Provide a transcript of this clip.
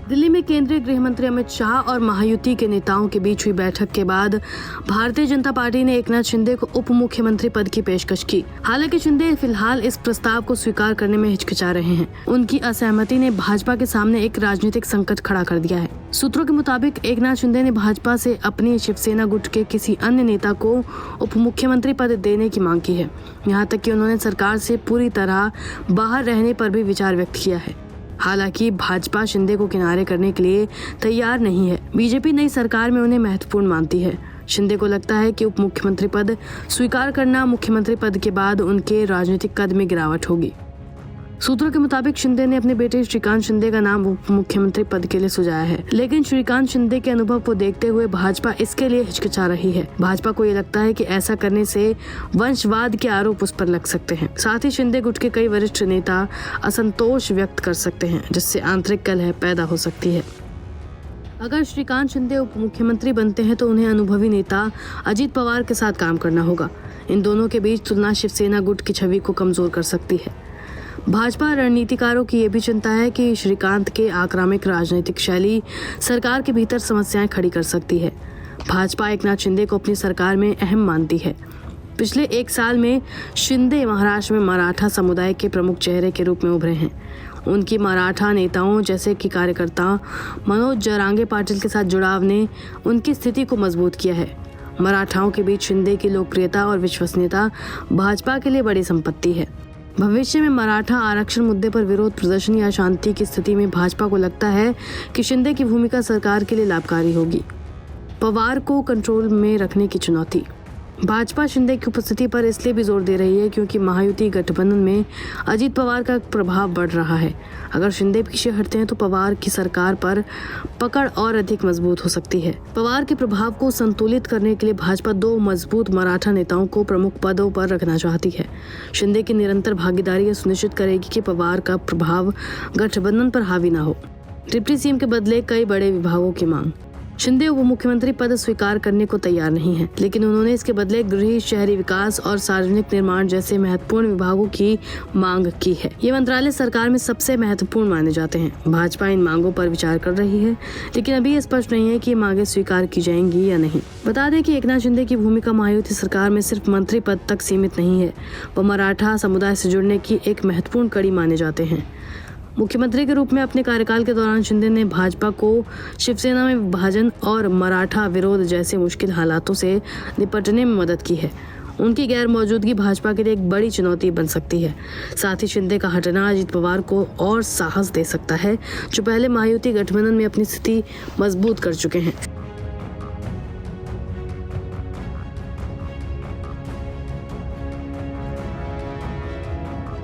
दिल्ली में केंद्रीय गृह मंत्री अमित शाह और महायुति के नेताओं के बीच हुई बैठक के बाद भारतीय जनता पार्टी ने एकनाथ शिंदे को उप मुख्यमंत्री पद की पेशकश की। हालांकि शिंदे फिलहाल इस प्रस्ताव को स्वीकार करने में हिचकिचा रहे हैं। उनकी असहमति ने भाजपा के सामने एक राजनीतिक संकट खड़ा कर दिया है। सूत्रों के मुताबिक एकनाथ शिंदे ने भाजपा से अपनी शिवसेना गुट के किसी अन्य नेता को उप मुख्यमंत्री पद देने की मांग की है। यहाँ तक कि उन्होंने सरकार से पूरी तरह बाहर रहने पर भी विचार व्यक्त किया है। हालांकि भाजपा शिंदे को किनारे करने के लिए तैयार नहीं है। बीजेपी नई सरकार में उन्हें महत्वपूर्ण मानती है। शिंदे को लगता है कि उप मुख्यमंत्री पद स्वीकार करना मुख्यमंत्री पद के बाद उनके राजनीतिक कद में गिरावट होगी। सूत्रों के मुताबिक शिंदे ने अपने बेटे श्रीकांत शिंदे का नाम उप मुख्यमंत्री पद के लिए सुझाया है, लेकिन श्रीकांत शिंदे के अनुभव को देखते हुए भाजपा इसके लिए हिचकिचा रही है। भाजपा को ये लगता है कि ऐसा करने से वंशवाद के आरोप उस पर लग सकते हैं। साथ ही शिंदे गुट के कई वरिष्ठ नेता असंतोष व्यक्त कर सकते हैं, जिससे आंतरिक कलह पैदा हो सकती है। अगर श्रीकांत शिंदे उप मुख्यमंत्री बनते हैं तो उन्हें अनुभवी नेता अजित पवार के साथ काम करना होगा। इन दोनों के बीच तुलना शिवसेना गुट की छवि को कमजोर कर सकती है। भाजपा रणनीतिकारों की ये भी चिंता है कि श्रीकांत के आक्रामक राजनीतिक शैली सरकार के भीतर समस्याएं खड़ी कर सकती है। भाजपा एकनाथ शिंदे को अपनी सरकार में अहम मानती है। पिछले एक साल में शिंदे महाराष्ट्र में मराठा समुदाय के प्रमुख चेहरे के रूप में उभरे हैं। उनकी मराठा नेताओं जैसे कि कार्यकर्ता मनोज जरांगे पाटिल के साथ जुड़ाव ने उनकी स्थिति को मजबूत किया है। मराठाओं के बीच शिंदे की लोकप्रियता और विश्वसनीयता भाजपा के लिए बड़ी संपत्ति है। भविष्य में मराठा आरक्षण मुद्दे पर विरोध प्रदर्शन या शांति की स्थिति में भाजपा को लगता है कि शिंदे की भूमिका सरकार के लिए लाभकारी होगी। पवार को कंट्रोल में रखने की चुनौती। भाजपा शिंदे की उपस्थिति पर इसलिए भी जोर दे रही है क्योंकि महायुति गठबंधन में अजित पवार का प्रभाव बढ़ रहा है। अगर शिंदे पीछे हटते हैं तो पवार की सरकार पर पकड़ और अधिक मजबूत हो सकती है। पवार के प्रभाव को संतुलित करने के लिए भाजपा दो मजबूत मराठा नेताओं को प्रमुख पदों पर रखना चाहती है। शिंदे की निरंतर भागीदारी यह सुनिश्चित करेगी कि पवार का प्रभाव गठबंधन पर हावी न हो। डिप्टी सीएम के बदले कई बड़े विभागों की मांग। शिंदे उप मुख्यमंत्री पद स्वीकार करने को तैयार नहीं है, लेकिन उन्होंने इसके बदले गृह, शहरी विकास और सार्वजनिक निर्माण जैसे महत्वपूर्ण विभागों की मांग की है। ये मंत्रालय सरकार में सबसे महत्वपूर्ण माने जाते हैं। भाजपा इन मांगों पर विचार कर रही है, लेकिन अभी ये स्पष्ट नहीं है कि ये मांगे स्वीकार की जाएंगी या नहीं। बता दें कि एकनाथ शिंदे की भूमिका महायुति सरकार में सिर्फ मंत्री पद तक सीमित नहीं है। वो मराठा समुदाय से जुड़ने की एक महत्वपूर्ण कड़ी माने जाते हैं। मुख्यमंत्री के रूप में अपने कार्यकाल के दौरान शिंदे ने भाजपा को शिवसेना में विभाजन और मराठा विरोध जैसे मुश्किल हालातों से निपटने में मदद की है। उनकी गैर मौजूदगी भाजपा के लिए एक बड़ी चुनौती बन सकती है। साथ ही शिंदे का हटना अजित पवार को और साहस दे सकता है, जो पहले महायुति गठबंधन में अपनी स्थिति मजबूत कर चुके हैं।